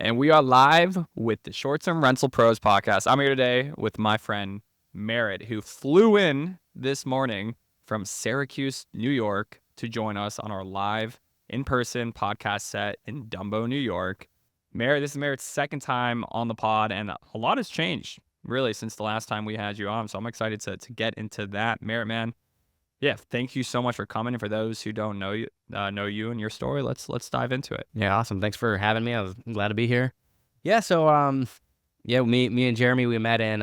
And we are live with the Short Term Rental Pros podcast. I'm here today with my friend Merritt, who flew in this morning from Syracuse, New York, to join us on our live in-person podcast set in Dumbo, New York. Merritt, this is Merritt's second time on the pod, and a lot has changed, really, since the last time we had you on. So I'm excited to get into that. Merritt, man, yeah, thank you so much for coming. And for those who don't know you and your story, let's dive into it. Yeah, awesome. Thanks for having me. I was glad to be here. Yeah, so me and Jeremy, we met in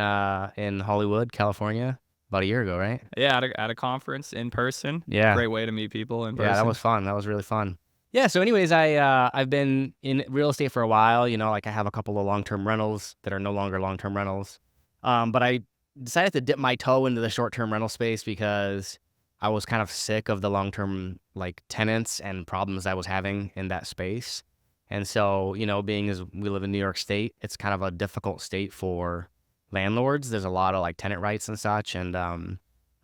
Hollywood, California, about a year ago, right? Yeah, at a conference in person. Yeah. Great way to meet people in person. Yeah, that was fun. That was really fun. Yeah, so anyways, I've been in real estate for a while, like I have a couple of long-term rentals that are no longer long-term rentals. But I decided to dip my toe into the short-term rental space because I was kind of sick of the long-term tenants and problems I was having in that space. And so, being as we live in New York State, it's kind of a difficult state for landlords. There's a lot of tenant rights and such. And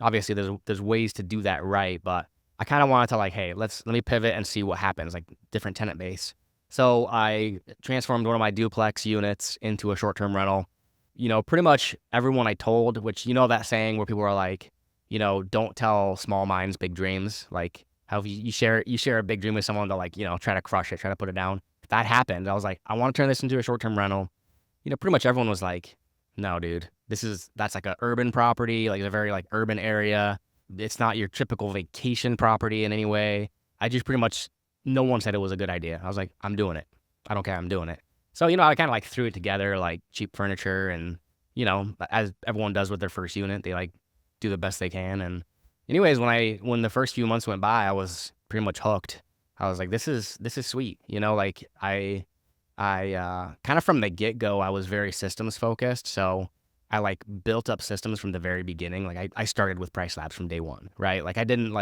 obviously there's ways to do that right. But I kind of wanted to hey, let me pivot and see what happens, different tenant base. So I transformed one of my duplex units into a short-term rental. Pretty much everyone I told, which that saying where people are don't tell small minds big dreams. How if you share a big dream with someone to try to crush it, try to put it down. If that happened, I was like, I want to turn this into a short-term rental. Pretty much everyone was like, no, dude, that's an urban property, a very urban area. It's not your typical vacation property in any way. No one said it was a good idea. I was like, I'm doing it. I don't care. I'm doing it. So, I kind of threw it together, cheap furniture and, as everyone does with their first unit, they do the best they can. And anyways, when the first few months went by, I was pretty much hooked. I was like, this is sweet. I kind of from the get-go, I was very systems focused. So I built up systems from the very beginning. I started with price labs from day one, right? I didn't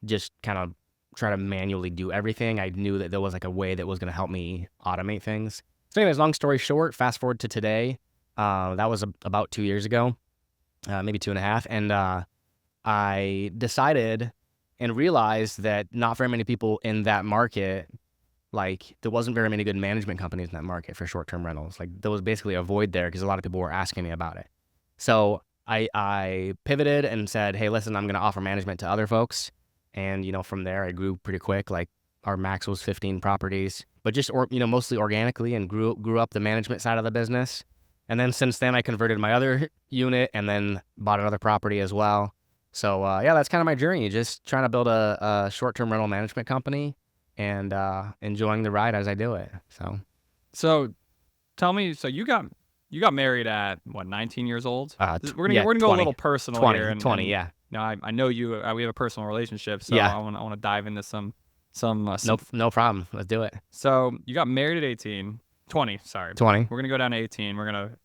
just kind of try to manually do everything. I knew that there was a way that was going to help me automate things. So anyways, long story short, fast forward to today. That was about 2 years ago. Maybe 2.5. And I decided and realized that not very many people in that market, there wasn't very many good management companies in that market for short-term rentals. There was basically a void there because a lot of people were asking me about it. So I pivoted and said, hey, listen, I'm going to offer management to other folks. And, from there, I grew pretty quick. Our max was 15 properties, but just, mostly organically, and grew up the management side of the business. And then since then, I converted my other unit and then bought another property as well. So, that's kind of my journey, just trying to build a short-term rental management company and enjoying the ride as I do it. So tell me, so you got married at, what, 19 years old? We're gonna go 20, a little personal 20, here. 20, yeah. I know you, we have a personal relationship, so yeah. I want to dive into some. No problem. Let's do it. So you got married at 20, sorry. 20. We're going to go down to 18. We're going to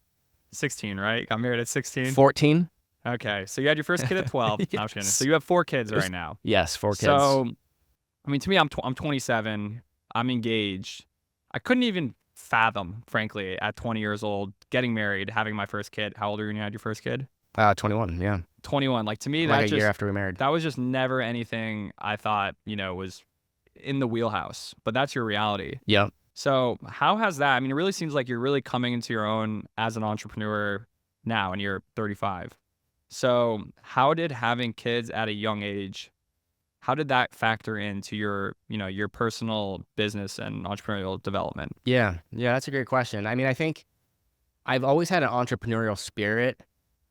16, right? Got married at 16? 14. Okay. So you had your first kid at 12. Yes. No, I'm kidding. So you have 4 kids right now. Yes, 4 kids. So, to me, I'm 27. I'm engaged. I couldn't even fathom, frankly, at 20 years old, getting married, having my first kid. How old were you when you had your first kid? 21, yeah. 21. To me, a year after we married. That was just never anything I thought, was in the wheelhouse. But that's your reality. Yep. So how has that, it really seems like you're really coming into your own as an entrepreneur now, and you're 35. So how did having kids at a young age, how did that factor into your personal business and entrepreneurial development? Yeah, that's a great question. I think I've always had an entrepreneurial spirit,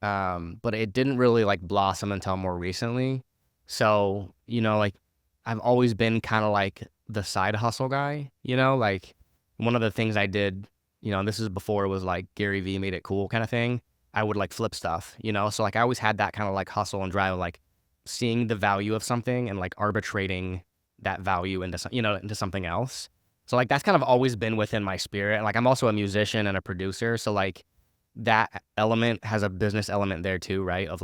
but it didn't really blossom until more recently. So, I've always been kind of the side hustle guy, one of the things I did, and this is before it was Gary Vee made it cool kind of thing. I would flip stuff, so I always had that kind of hustle and drive, seeing the value of something and arbitrating that value into something else. So that's kind of always been within my spirit. And I'm also a musician and a producer, so that element has a business element there too, right? Of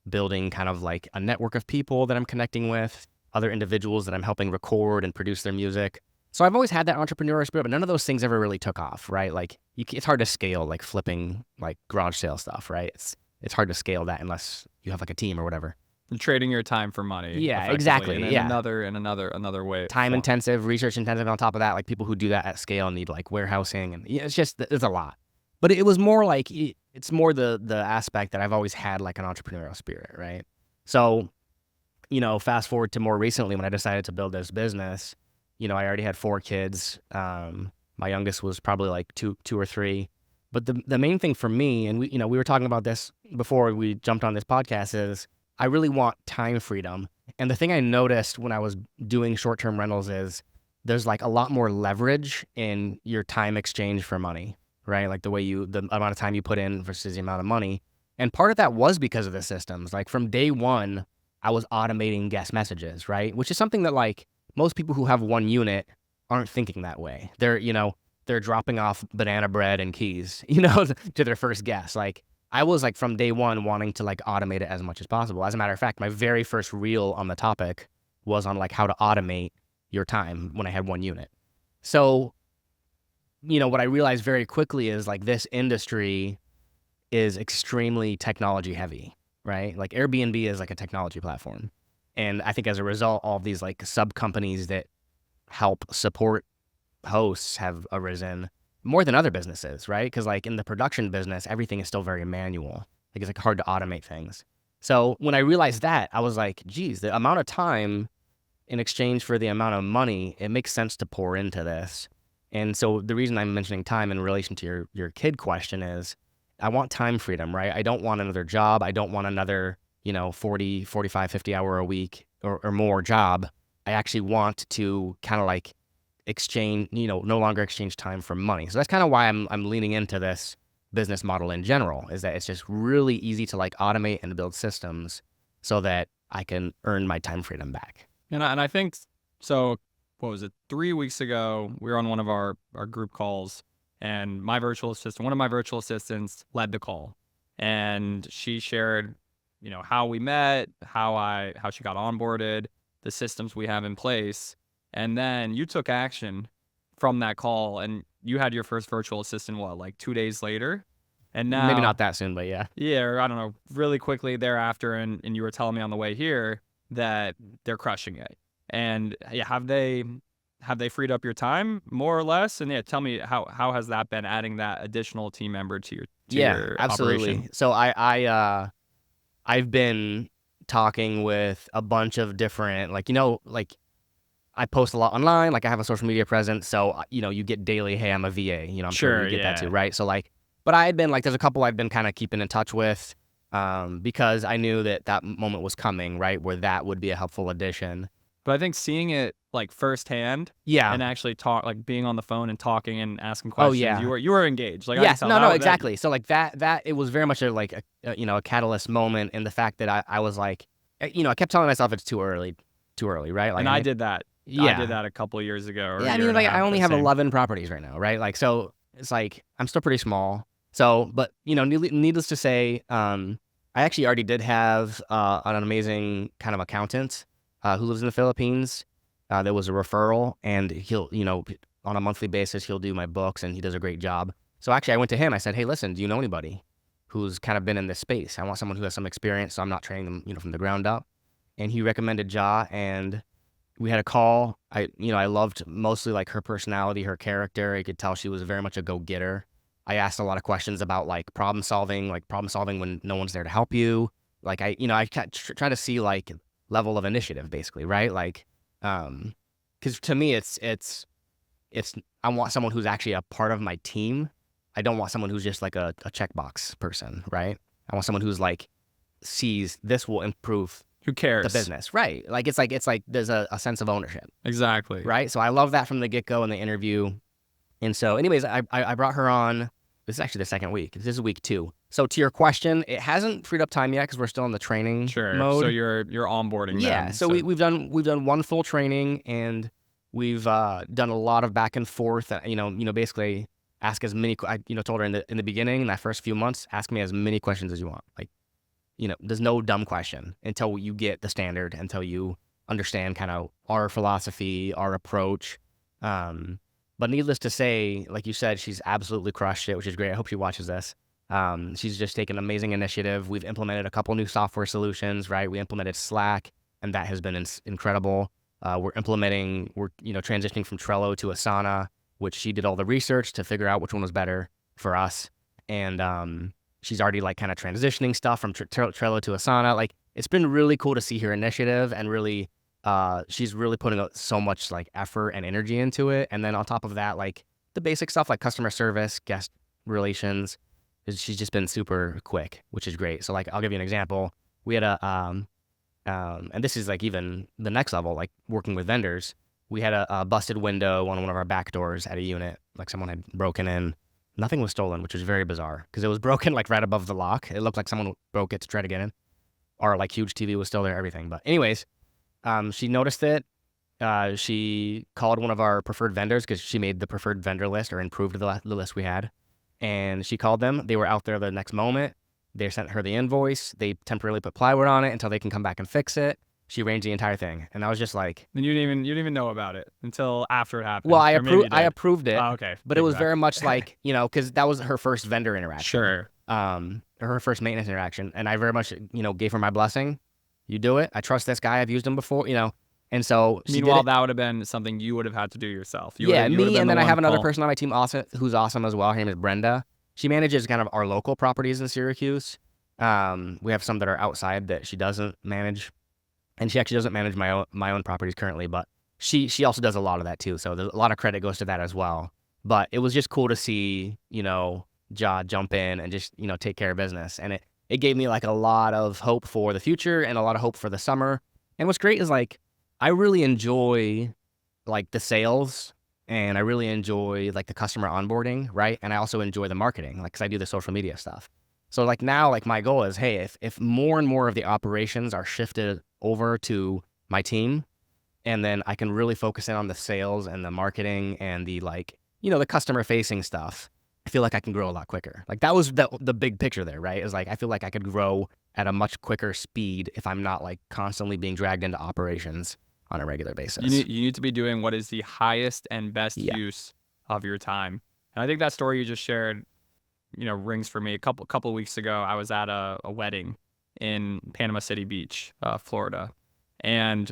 building kind of a network of people that I'm connecting with, other individuals that I'm helping record and produce their music. So I've always had that entrepreneurial spirit, but none of those things ever really took off, right? It's hard to scale flipping garage sale stuff, right? It's hard to scale that unless you have a team or whatever. Trading your time for money. Yeah, effectively, exactly, And then yeah. another way. Time intensive, research intensive on top of that. Like people who do that at scale need like warehousing and it's just, it's a lot. But it was more like, it's more the aspect that I've always had like an entrepreneurial spirit, right? So, fast forward to more recently when I decided to build this business, I already had 4 kids. My youngest was probably like two or three. But the main thing for me, and we were talking about this before we jumped on this podcast, is I really want time freedom. And the thing I noticed when I was doing short-term rentals is there's like a lot more leverage in your time exchange for money, right? Like the amount of time you put in versus the amount of money. And part of that was because of the systems. Like from day one, I was automating guest messages, right? Which is something that like most people who have one unit aren't thinking that way. They're dropping off banana bread and keys, to their first guest. Like I was like from day one wanting to like automate it as much as possible. As a matter of fact, my very first reel on the topic was on like how to automate your time when I had one unit. So, what I realized very quickly is like this industry is extremely technology heavy, right? Like Airbnb is like a technology platform. And I think as a result, all of these like sub companies that help support hosts have arisen more than other businesses, right? Because like in the production business, everything is still very manual. Like it's like hard to automate things. So when I realized that, I was like, geez, the amount of time in exchange for the amount of money, it makes sense to pour into this. And so the reason I'm mentioning time in relation to your kid question is I want time freedom, right? I don't want another job. I don't want another, 40, 45, 50 hour a week or more job. I actually want to kind of like exchange, no longer exchange time for money. So that's kind of why I'm leaning into this business model in general, is that it's just really easy to like automate and build systems so that I can earn my time freedom back. And I think so. What was it? 3 weeks ago, we were on one of our group calls, and one of my virtual assistants led the call, and she shared, how we met, how she got onboarded, the systems we have in place, and then you took action from that call, and you had your first virtual assistant like 2 days later, and now maybe not that soon, but yeah, or I don't know, really quickly thereafter, and you were telling me on the way here that they're crushing it. And yeah, have they freed up your time more or less? And yeah, tell me how has that been, adding that additional team member to your absolutely. operation? So I've been talking with a bunch of different like I post a lot online, like I have a social media presence, so you get daily, hey, I'm a VA, I'm sure you get that too, right? So like, but I had been like, there's a couple I've been kind of keeping in touch with, because I knew that moment was coming, right, where that would be a helpful addition. But I think seeing it like firsthand, and actually like being on the phone and talking and asking questions, you were engaged. Like yes, exactly. So like that it was very much a catalyst moment in the fact that I was like, I kept telling myself it's too early, right? Like, and I did that. Yeah. I did that a couple of years ago. Yeah, I mean, like I only have 11 properties right now, right? Like, so it's like I'm still pretty small. So, but needless to say, I actually already did have an amazing kind of accountant who lives in the Philippines. There was a referral, and he'll, on a monthly basis, he'll do my books, and he does a great job. So actually, I went to him. I said, hey, listen, do you know anybody who's kind of been in this space? I want someone who has some experience, so I'm not training them, from the ground up. And he recommended Ja, and we had a call. I loved mostly like her personality, her character. I could tell she was very much a go-getter. I asked a lot of questions about like problem solving when no one's there to help you. Like I try to see like level of initiative, basically, right? Like, because to me, it's I want someone who's actually a part of my team. I don't want someone who's just like a checkbox person, right? I want someone who's like sees this will improve who cares the business, right? Like it's like there's a sense of ownership, exactly, right? So I love that from the get-go in the interview. And so, anyways, I brought her on. This is actually the second week. This is week 2. So to your question, it hasn't freed up time yet because we're still in the training mode. So you're onboarding them. So we've done one full training, and we've done a lot of back and forth. Basically ask as many. I told her in the beginning, in that first few months, ask me as many questions as you want. Like, there's no dumb question until you get the standard, until you understand kind of our philosophy, our approach. But needless to say, like you said, she's absolutely crushed it, which is great. I hope she watches this. She's just taken amazing initiative. We've implemented a couple new software solutions, right? We implemented Slack, and that has been incredible. We're transitioning from Trello to Asana, which she did all the research to figure out which one was better for us. And she's already like kind of transitioning stuff from Trello to Asana. Like, it's been really cool to see her initiative, and really, she's really putting so much like effort and energy into it. And then on top of that, like the basic stuff like customer service, guest relations, she's just been super quick, which is great. So like, I'll give you an example. We had and this is like even the next level, like working with vendors. We had a busted window on one of our back doors at a unit. Like, someone had broken in. Nothing was stolen, which was very bizarre because it was broken like right above the lock. It looked like someone broke it to try to get in. Our like huge TV was still there, everything. But anyways, she noticed it. She called one of our preferred vendors because she made the preferred vendor list, or improved the list we had. And she called them. They were out there the next moment. They sent her the invoice. They temporarily put plywood on it until they can come back and fix it. She arranged the entire thing, and I was just like, And you didn't even know about it until after it happened. well, Or maybe you I did. approved it, Oh, okay. but it was Piggyback. very much like, because that was her first vendor interaction. Sure. Her first maintenance interaction, and I very much, gave her my blessing. You do it. I trust this guy. I've used him before, and so she did Meanwhile, it. that would have been something you would have had to do yourself. You Yeah, would've- you would've me, been and the then I one have another call- person on my team also, who's awesome as well. Her name is Brenda. She manages kind of our local properties in Syracuse. We have some that are outside that she doesn't manage, and she actually doesn't manage my own properties currently, but she also does a lot of that too. So there's a lot of credit goes to that as well. But it was just cool to see, Ja jump in and just, take care of business. And it gave me like a lot of hope for the future and a lot of hope for the summer. And what's great is like, I really enjoy like the sales, and I really enjoy like the customer onboarding, right? And I also enjoy the marketing, like, 'cause I do the social media stuff. So like now, like my goal is, hey, if more and more of the operations are shifted over to my team, and then I can really focus in on the sales and the marketing and the like, the customer facing stuff, I feel like I can grow a lot quicker. Like, that was the big picture there, right? Is like, I feel like I could grow at a much quicker speed if I'm not like constantly being dragged into operations on a regular basis. You need to be doing what is the highest and best Yeah. use of your time. And I think that story you just shared, rings for me. A couple of weeks ago, I was at a wedding in Panama City Beach, Florida, and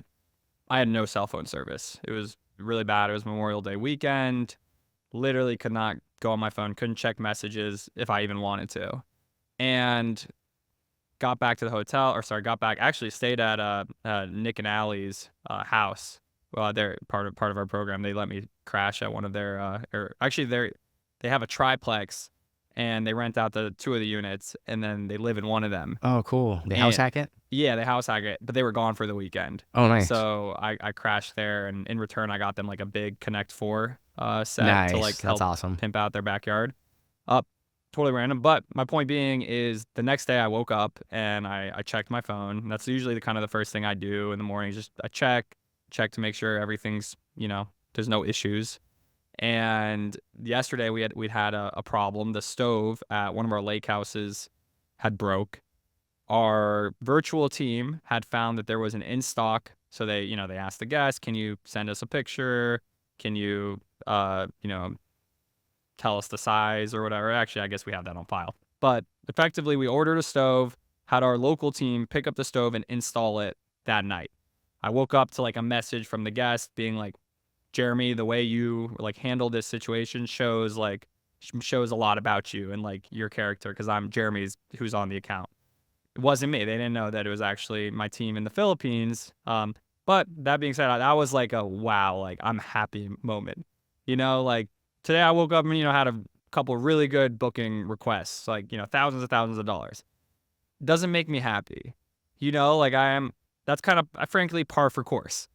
I had no cell phone service. It was really bad. It was Memorial Day weekend. Literally could not go on my phone, couldn't check messages if I even wanted to. And got back to the hotel, actually stayed at Nick and Allie's house. Well, they're part of our program. They let me crash at one of their, they have a triplex, and they rent out the two of the units, and then they live in one of them. Oh, cool. They house hack it? Yeah, they house hack it, but they were gone for the weekend. Oh, nice. So I crashed there, and in return, I got them like a big Connect 4 set Nice. to like help That's awesome. pimp out their backyard. Totally random. But my point being is, the next day I woke up and I checked my phone. That's usually the first thing I do in the morning. Just I check to make sure everything's, there's no issues. And yesterday we'd had a problem. The stove at one of our lake houses had broke. Our virtual team had found that there was an in stock. So they asked the guest, can you send us a picture? Can you, tell us the size or whatever? Actually, I guess we have that on file. But effectively, we ordered a stove, had our local team pick up the stove and install it that night. I woke up to like a message from the guest being like, Jeremy, the way you like handle this situation shows a lot about you and like your character, because I'm Jeremy's who's on the account. It wasn't me. They didn't know that it was actually my team in the Philippines. But that being said, that was like a wow, like I'm happy moment. Like today I woke up and had a couple really good booking requests, like thousands of dollars. Doesn't make me happy. Like that's kind of frankly par for course.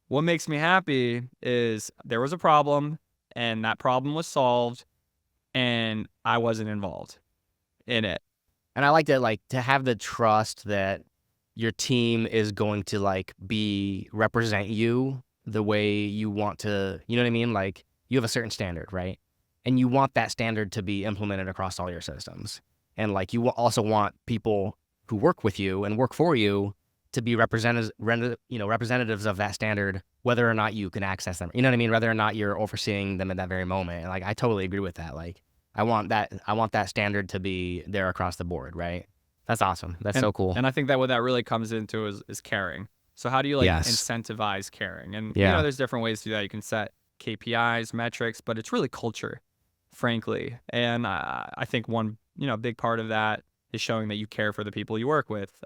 What makes me happy is there was a problem, and that problem was solved, and I wasn't involved in it. And I like that, like, to have the trust that your team is going to like represent you the way you want to, you know what I mean? Like, you have a certain standard, right? And you want that standard to be implemented across all your systems. And like, you also want people who work with you and work for you to be representatives of that standard, whether or not you can access them. You know what I mean? Whether or not you're overseeing them at that very moment. And like, I totally agree with that. Like, I want that standard to be there across the board, right? That's awesome. That's And so cool. and I think that what that really comes into is caring. So how do you like Yes. incentivize caring? And Yeah. there's different ways to do that. You can set KPIs, metrics, but it's really culture, frankly. And I think one big part of that is showing that you care for the people you work with.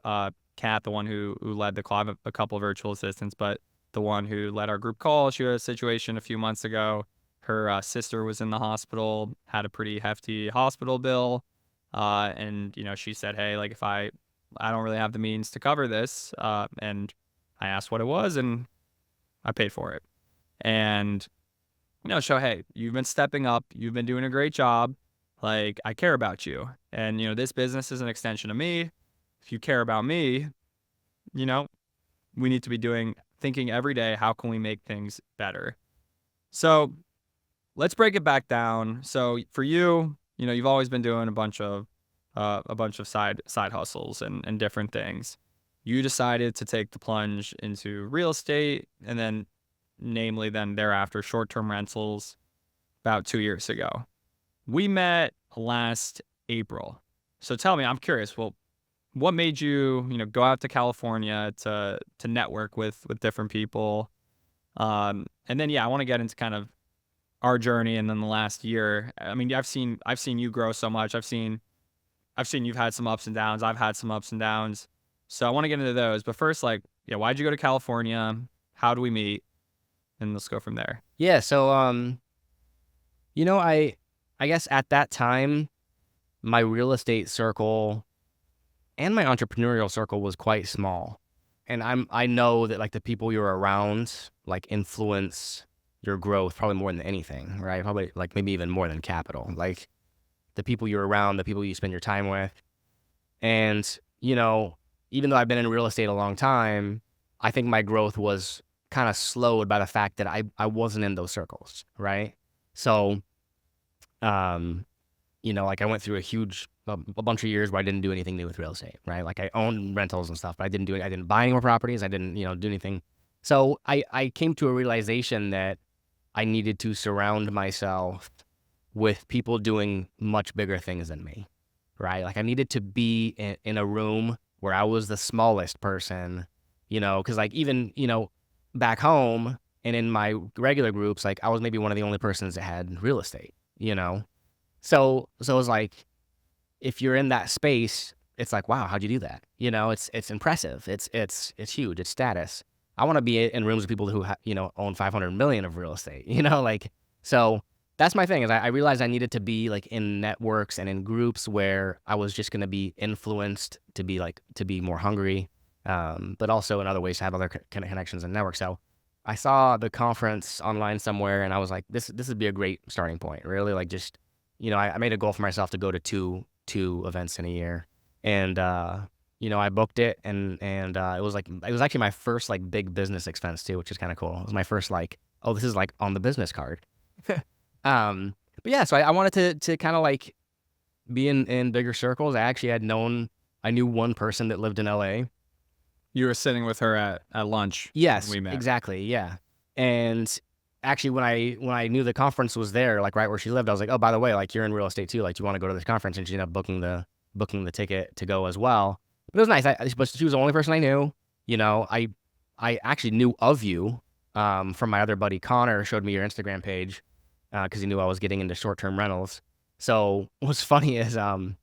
Kat, the one who led the club, a couple of virtual assistants, but the one who led our group call, she had a situation a few months ago. Her sister was in the hospital, had a pretty hefty hospital bill. And she said, hey, like if I don't really have the means to cover this. And I asked what it was and I paid for it. And, show, hey, you've been stepping up. You've been doing a great job. Like I care about you. And, this business is an extension of me. If you care about me, we need to be thinking every day, how can we make things better? So let's break it back down. So for you, you've always been doing a bunch of side hustles and different things. You decided to take the plunge into real estate, and then, namely, then thereafter, short-term rentals about 2 years ago. We met last April. So tell me, I'm curious. Well, what made you, go out to California to network with different people? And then, I want to get into kind of our journey, and then the last year. I mean, I've seen you grow so much. I've seen you've had some ups and downs. I've had some ups and downs. So I want to get into those. But first, why'd you go to California? How do we meet? And let's go from there. Yeah. So, I guess at that time, my real estate circle and my entrepreneurial circle was quite small. And I know that like the people you're around like influence your growth probably more than anything, right? Probably like maybe even more than capital. Like the people you're around, the people you spend your time with. And, even though I've been in real estate a long time, I think my growth was kind of slowed by the fact that I wasn't in those circles, right? So, like I went through a bunch of years where I didn't do anything new with real estate, right? Like I owned rentals and stuff, but I didn't buy any more properties. I didn't, do anything. So I came to a realization that I needed to surround myself with people doing much bigger things than me, right? Like I needed to be in a room where I was the smallest person, because like even, back home and in my regular groups, like I was maybe one of the only persons that had real estate, So it was like, if you're in that space, it's like, wow, how'd you do that? It's impressive. It's huge. It's status. I want to be in rooms with people who, own 500 million of real estate, so that's my thing is I realized I needed to be like in networks and in groups where I was just going to be influenced to be more hungry, but also in other ways to have other connections and networks. So I saw the conference online somewhere and I was like, this would be a great starting point, really. Like just, I made a goal for myself to go to two events in a year. And, I booked it and it was actually my first like big business expense too, which is kind of cool. It was my first like, oh, this is like on the business card. But yeah, so I wanted to kind of like be in bigger circles. I knew one person that lived in LA. You were sitting with her at lunch. Yes, when we met. exactly. Yeah. And actually when I knew the conference was there, like right where she lived, I was like, oh, by the way, like you're in real estate too. Like, do you want to go to this conference? And she ended up booking the ticket to go as well. But it was nice. But she was the only person I knew. I actually knew of you from my other buddy Connor. Showed me your Instagram page because he knew I was getting into short-term rentals. So what's funny is how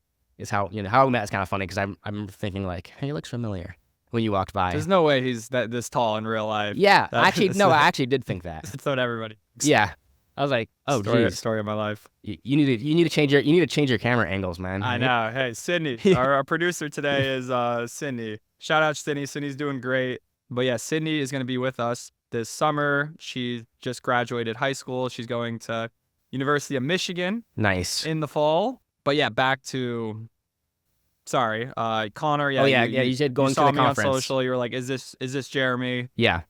how we met is kind of funny because I'm thinking like, hey, he looks familiar when you walked by. There's no way he's this tall in real life. Yeah, I actually did think that. That's what everybody. Yeah, I was like, oh, story of my life. You need to change your camera angles, man. I know. Hey, Sydney, our producer today is Sydney. Shout out Sydney. Sydney's doing great. But yeah, Sydney is going to be with us this summer. She just graduated high school. She's going to University of Michigan. Nice. In the fall. But yeah, back to. Sorry, Connor. Yeah. Oh yeah, you said going to the conference. You saw me on social. You were like, "Is this Jeremy?" Yeah.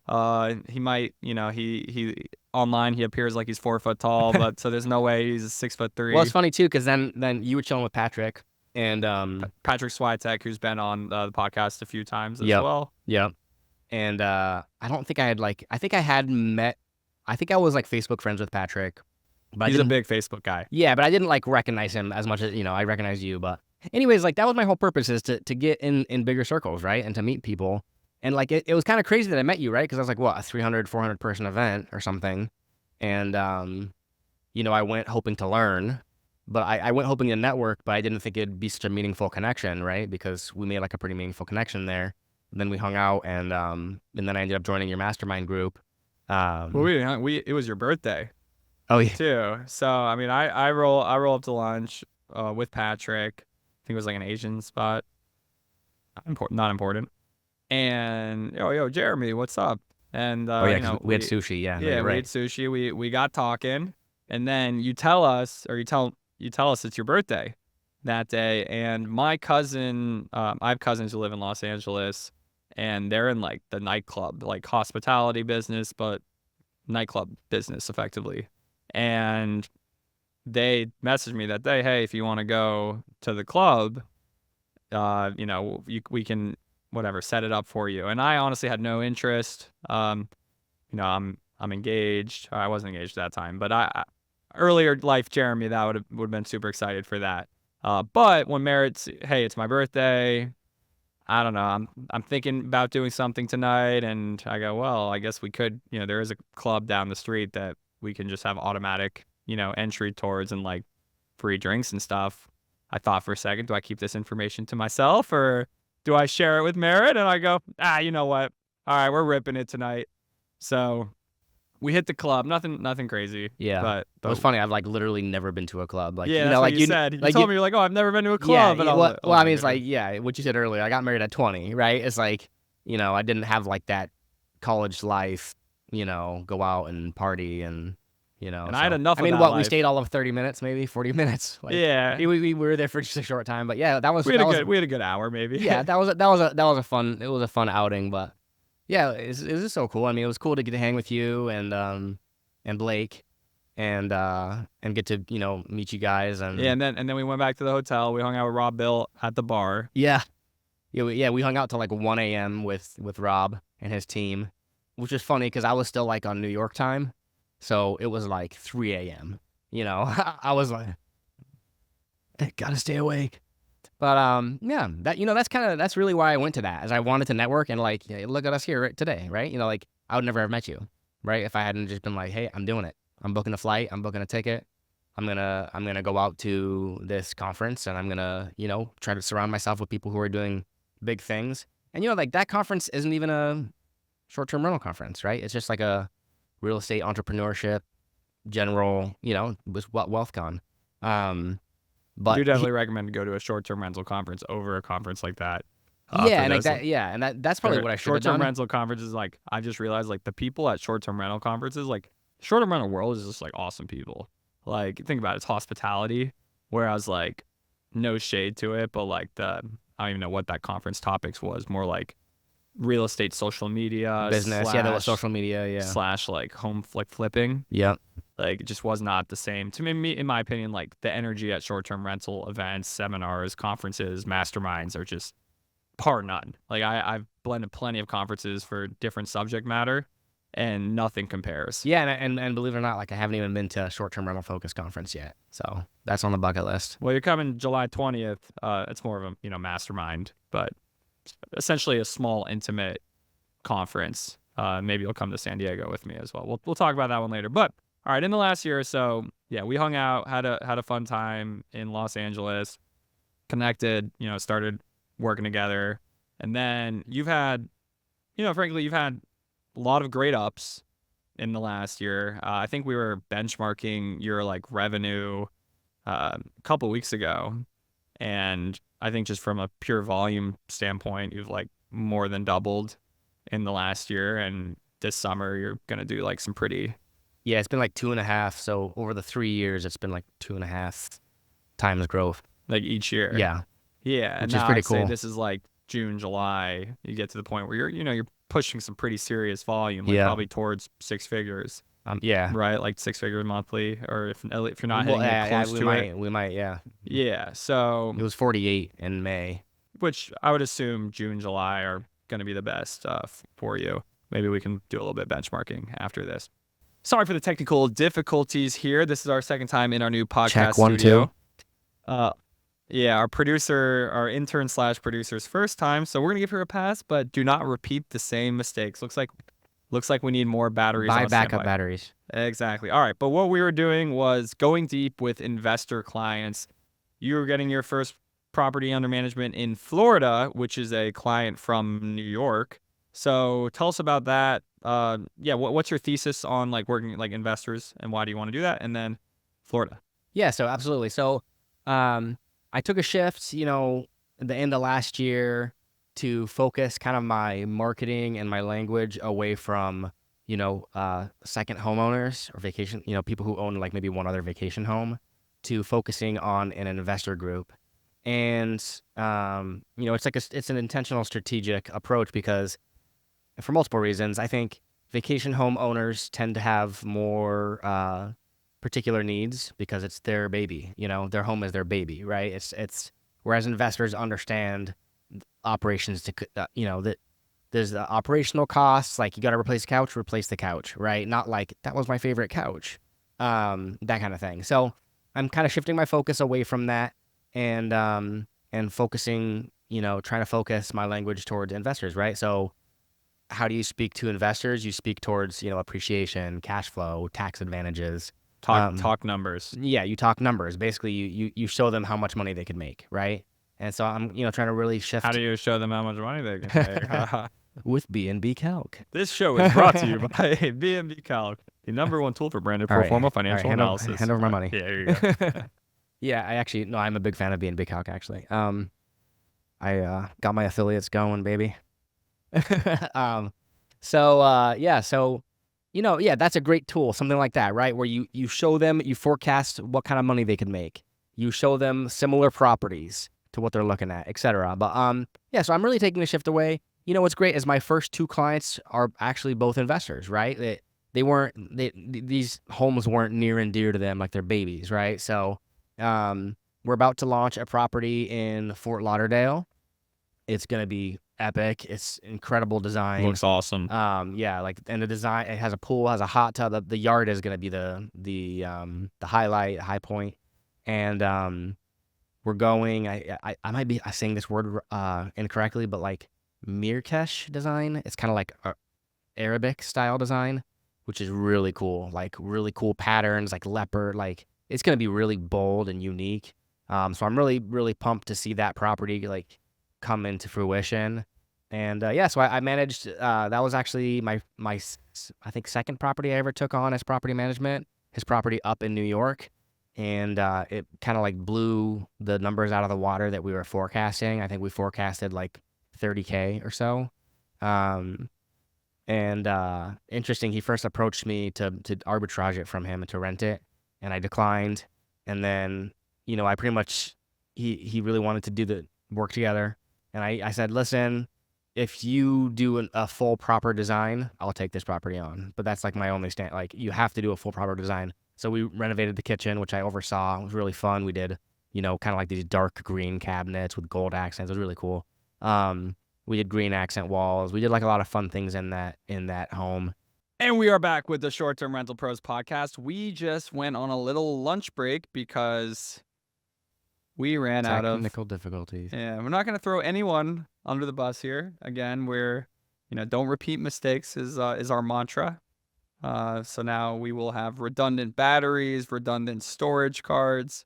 He might. He online he appears like he's 4 foot tall, but so there's no way he's 6'3". Well, it's funny too because then you were chilling with Patrick and Patrick Switek, who's been on the podcast a few times as well. Yep. And I don't think I had I think I was like Facebook friends with Patrick, But I He's a didn't. big Facebook guy. Yeah, but I didn't like recognize him as much as I recognize you. But anyways, like that was my whole purpose, is to get in bigger circles, right, and to meet people. And like it was kind of crazy that I met you, right? Because I was like, what, a 300, 400 person event or something, and I went hoping to learn, but I went hoping to network, but I didn't think it'd be such a meaningful connection, right? Because we made like a pretty meaningful connection there. And then we hung out, and then I ended up joining your mastermind group. Well, it was your birthday Oh yeah, too. So I mean, I roll up to lunch with Patrick. I think it was like an Asian spot. Not important. And yo, Jeremy, what's up? And oh yeah, because we had sushi. Yeah, no, yeah, you're we right. ate sushi. We got talking, and then you tell us, or you tell us it's your birthday that day. And my cousin, I have cousins who live in Los Angeles, and they're in like the nightclub, like hospitality business, but nightclub business effectively. And they messaged me that day, hey, if you want to go to the club, we can whatever set it up for you. And I honestly had no interest. I'm engaged. I wasn't engaged at that time, but earlier life Jeremy, that would have been super excited for that. But when Merritt's, hey, it's my birthday. I don't know. I'm thinking about doing something tonight, and I go, well, I guess we could. There is a club down the street that we can just have automatic, entry towards and like free drinks and stuff. I thought for a second, do I keep this information to myself or do I share it with Merritt? And I go, you know what? All right, we're ripping it tonight. So we hit the club. Nothing crazy. Yeah. But It was funny. I've like literally never been to a club. Like yeah, that's what like you said. You told me you're like, oh, I've never been to a club. Yeah. And I was Well, like, well, oh I my mean, it's goodness. like what you said earlier. I got married at 20, right? It's like I didn't have like that college life. Go out and party and And I had enough I of mean, that what we life. stayed all of 30 minutes, maybe 40 minutes. Like, Yeah. we were there for just a short time, but yeah, We had a good hour maybe. yeah, that was a fun outing, but yeah, it was so cool. I mean, it was cool to get to hang with you and Blake and get to meet you guys and Yeah, and then we went back to the hotel. We hung out with Rob Bill at the bar. yeah. We hung out till like 1 a.m. with Rob and his team, which is funny because I was still like on New York time, so it was like 3 a.m. I was like, gotta stay awake. But yeah, that's really why I went to that, as I wanted to network and like, yeah, look at us here today, right? Like I would never have met you, right? If I hadn't just been like, hey, I'm doing it. I'm booking a flight. I'm booking a ticket. I'm gonna go out to this conference and I'm gonna try to surround myself with people who are doing big things. And like that conference isn't even a short-term rental conference, right? It's just like a real estate entrepreneurship general, with WealthCon. I do But definitely recommend to go to a short-term rental conference over a conference like that. yeah, and like that, yeah, and that's probably what I should have Short-term done. rental conferences, like I just realized, like the people at short-term rental conferences, like short-term rental world is just like awesome people. Like think about it, it's hospitality. Whereas like no shade to it, but like I don't even know what that conference topics was. More like real estate, social media, Business, yeah, there was social media, yeah, slash like home flipping. yeah. Like it just was not the same to me. In my opinion, like the energy at short-term rental events, seminars, conferences, masterminds are just par none. Like I've blended plenty of conferences for different subject matter, and nothing compares. Yeah, and believe it or not, like I haven't even been to a short-term rental focus conference yet, so that's on the bucket list. Well, you're coming July 20th. It's more of a mastermind, but essentially a small, intimate conference. Maybe you'll come to San Diego with me as well. We'll talk about that one later. But all right, in the last year or so, yeah, we hung out, had a fun time in Los Angeles, connected, started working together, and then frankly, you've had a lot of great ups in the last year. I think we were benchmarking your like revenue a couple weeks ago, and I think just from a pure volume standpoint, you've like more than doubled in the last year, and this summer you're gonna do like some pretty. Yeah, it's been like 2.5. So over the 3 years, it's been like 2.5 times growth. Like each year. Yeah, Yeah, which and is now pretty I'd say cool. this is like June, July. You get to the point where you're pushing some pretty serious volume, like Yeah. probably towards 6 figures, Yeah. right? Like 6 figures monthly, or if you're not Well, hitting it close to it. we might, yeah. Yeah, so It was 48 in May. which I would assume June, July are going to be the best for you. Maybe we can do a little bit of benchmarking after this. Sorry for the technical difficulties here. This is our second time in our new podcast Check 1, studio. 2. Yeah, our intern / producer's first time, so we're gonna give her a pass, but do not repeat the same mistakes. Looks like we need more batteries Buy on backup standby. batteries. Exactly. All right, but what we were doing was going deep with investor clients. You were getting your first property under management in Florida, which is a client from New York. So tell us about that. What's your thesis on like working like investors and why do you want to do that? And then Florida. Yeah, so absolutely. So I took a shift, at the end of last year to focus kind of my marketing and my language away from, second homeowners or vacation, people who own like maybe one other vacation home, to focusing on an investor group. And, it's an intentional strategic approach because for multiple reasons. I think vacation home owners tend to have more particular needs because it's their baby. Their home is their baby, right? It's whereas investors understand operations that there's the operational costs, like you got to replace the couch, right? Not like that was my favorite couch, that kind of thing. So I'm kind of shifting my focus away from that and focusing, trying to focus my language towards investors, right? So how do you speak to investors? You speak towards, appreciation, cash flow, tax advantages. Talk numbers. Yeah, you talk numbers. Basically, you show them how much money they can make, right? And so I'm, trying to really shift. How do you show them how much money they can make? With B&B Calc. This show is brought to you by B&B Calc, the #1 tool for branded pro forma financial analysis. Hand over my money. Yeah, there you go. Yeah, I'm a big fan of B&B Calc, actually. I got my affiliates going, baby. That's a great tool, something like that, right? Where you show them, you forecast what kind of money they can make. You show them similar properties to what they're looking at, etc. But so I'm really taking the shift away. What's great is my first 2 clients are actually both investors, right? These homes weren't near and dear to them like they're babies, right? So we're about to launch a property in Fort Lauderdale. It's gonna be epic. It's incredible design. Looks awesome. And the design, it has a pool, has a hot tub. The yard is gonna be the highlight, high point. And we're going. I might be saying this word incorrectly, but like Mirkesh design. It's kind of like Arabic style design, which is really cool. Like really cool patterns, like leopard. Like it's gonna be really bold and unique. So I'm really really pumped to see that property like come into fruition. And so I managed. That was actually my I think second property I ever took on as property management. His property up in New York. And it kind of like blew the numbers out of the water that we were forecasting. I think we forecasted like $30K or so. Interesting, he first approached me to arbitrage it from him and to rent it, and I declined. And then, I pretty much, he really wanted to do the work together. And I said, listen, if you do a full proper design, I'll take this property on. But that's like my only stand. Like you have to do a full proper design. So we renovated the kitchen, which I oversaw. It was really fun. We did, kind of like these dark green cabinets with gold accents. It was really cool. We did green accent walls. We did like a lot of fun things in that home. And we are back with the Short-Term Rental Pros podcast. We just went on a little lunch break because we ran out of technical difficulties. Yeah, we're not going to throw anyone under the bus here. Again, we're, don't repeat mistakes is our mantra. So now we will have redundant batteries, redundant storage cards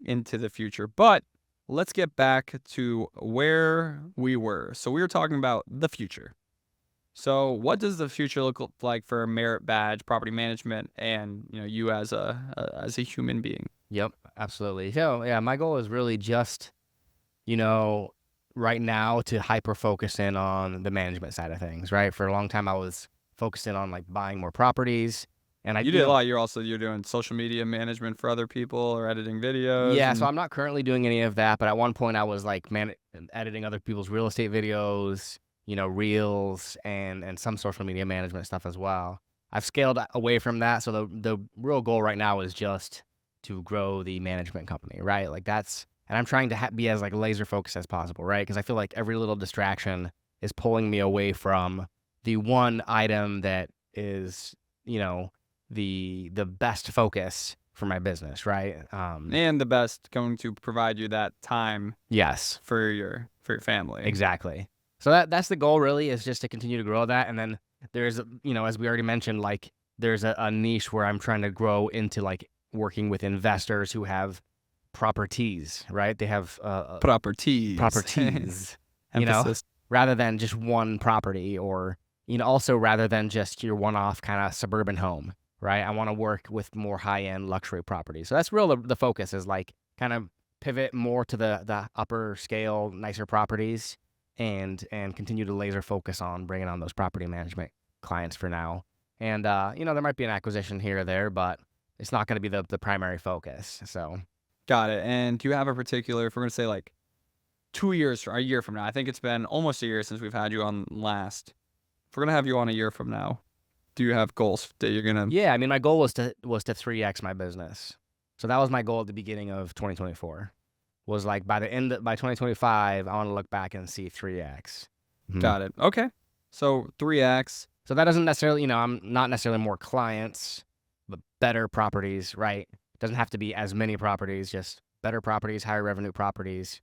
into the future. But let's get back to where we were. So we were talking about the future. So what does the future look like for Merritt Badge Property Management and you as a human being? Yep, absolutely. So yeah, my goal is really just right now to hyper focus in on the management side of things. Right, for a long time I was focusing on like buying more properties, and you did a lot. You're doing social media management for other people or editing videos. Yeah, so I'm not currently doing any of that, but at one point I was like editing other people's real estate videos, reels and some social media management stuff as well. I've scaled away from that, so the real goal right now is just to grow the management company, right? Like that's, and I'm trying to be as like laser focused as possible, right? Because I feel like every little distraction is pulling me away from the one item that is, the best focus for my business, right? And the best going to provide you that time Yes, for your family. exactly. So that's the goal, really, is just to continue to grow that. And then there's, as we already mentioned, like there's a niche where I'm trying to grow into, like working with investors who have properties, right? They have Properties. Emphasis. rather than just one property, or also rather than just your one-off kind of suburban home, right? I want to work with more high-end luxury properties. So that's real. The focus is like kind of pivot more to the upper scale, nicer properties, and continue to laser focus on bringing on those property management clients for now. And there might be an acquisition here or there, but it's not going to be the primary focus. So Got it. And do you have a particular, if we're going to say like 2 years or a year from now, I think it's been almost a year since we've had you on last. If we're going to have you on a year from now, do you have goals that you're going to? yeah, I mean, my goal was to 3x my business. So that was my goal at the beginning of 2024. Was like by 2025, I want to look back and see 3x. Got it. Okay. So 3x. So that doesn't necessarily, I'm not necessarily more clients, but better properties, right? It doesn't have to be as many properties, just better properties, higher revenue properties,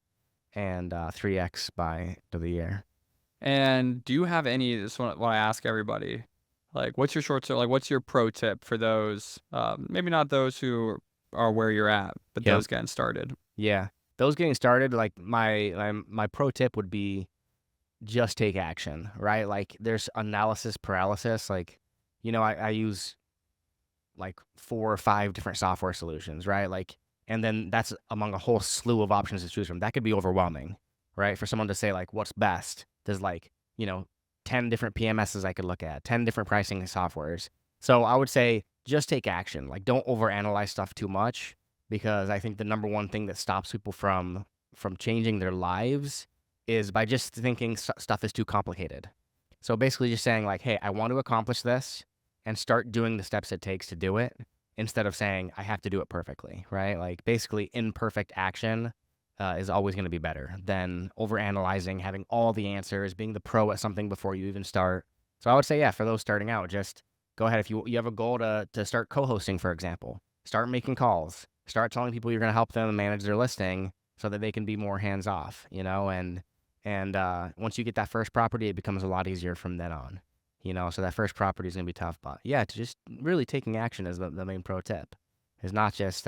and 3x by the year. And do you have any, this is what I ask everybody, like what's your what's your pro tip for those, maybe not those who are where you're at, but those getting started? Yeah. Those getting started, like my pro tip would be just take action, right? Like there's analysis paralysis. Like, I use like 4 or 5 different software solutions, right? Like, and then that's among a whole slew of options to choose from. That could be overwhelming, right? For someone to say like, what's best? There's like, 10 different PMSs I could look at, 10 different pricing softwares. So I would say just take action. Like don't overanalyze stuff too much, because I think the number one thing that stops people from changing their lives is by just thinking stuff is too complicated. So basically just saying like, hey, I want to accomplish this, and start doing the steps it takes to do it, instead of saying I have to do it perfectly, right? Like basically imperfect action is always going to be better than overanalyzing, having all the answers, being the pro at something before you even start. So I would say, yeah, for those starting out, just go ahead. If you have a goal to start co-hosting, for example, start making calls, start telling people you're going to help them manage their listing so that they can be more hands-off, and once you get that first property, it becomes a lot easier from then on, so that first property is going to be tough. But yeah, to just really taking action is the main pro tip. Is not just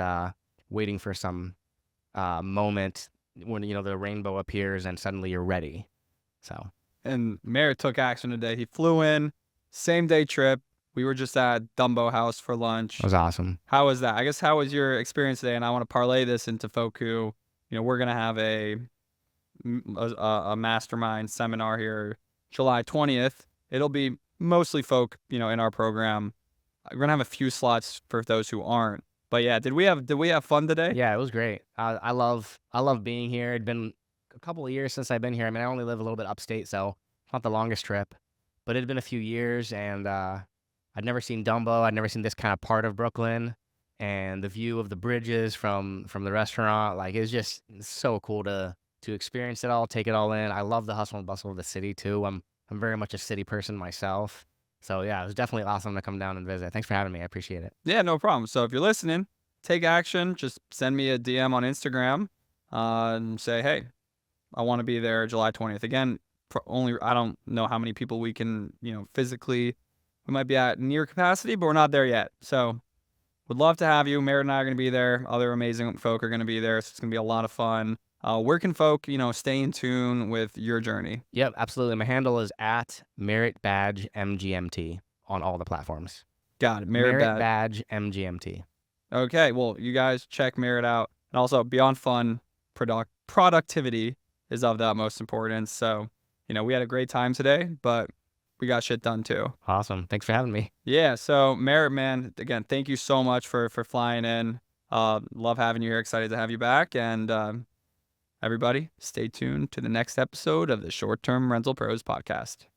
waiting for some moment when, the rainbow appears and suddenly you're ready. So. And Merritt took action today. He flew in, same day trip. We were just at Dumbo house for lunch. That was awesome. How was that? I guess, how was your experience today? And I want to parlay this into folk who, we're going to have a mastermind seminar here July 20th. It'll be mostly folk, in our program. We're going to have a few slots for those who aren't. But yeah, did we have fun today? Yeah, it was great. I love being here. It'd been a couple of years since I've been here. I mean, I only live a little bit upstate, so it's not the longest trip, but it had been a few years, and I'd never seen Dumbo. I'd never seen this kind of part of Brooklyn, and the view of the bridges from the restaurant. Like, it's just so cool to experience it all, take it all in. I love the hustle and bustle of the city too. I'm very much a city person myself. So yeah, it was definitely awesome to come down and visit. Thanks for having me. I appreciate it. Yeah, no problem. So if you're listening, take action. Just send me a DM on Instagram and say, hey, I want to be there July 20th. Again, I don't know how many people we can, physically, we might be at near capacity, but we're not there yet. So would love to have you. Merritt and I are going to be there. Other amazing folk are going to be there. So it's going to be a lot of fun. Where can folk, stay in tune with your journey? Yep, absolutely. My handle is at Merritt Badge MGMT on all the platforms. Got it. Merritt Badge MGMT. Okay, well, you guys check Merritt out. And also, beyond fun, productivity is of the utmost importance. So, we had a great time today, but we got shit done too. Awesome. Thanks for having me. Yeah, so Merritt, man, again, thank you so much for flying in. Love having you here. Excited to have you back. And everybody, stay tuned to the next episode of the Short Term Rental Pros podcast.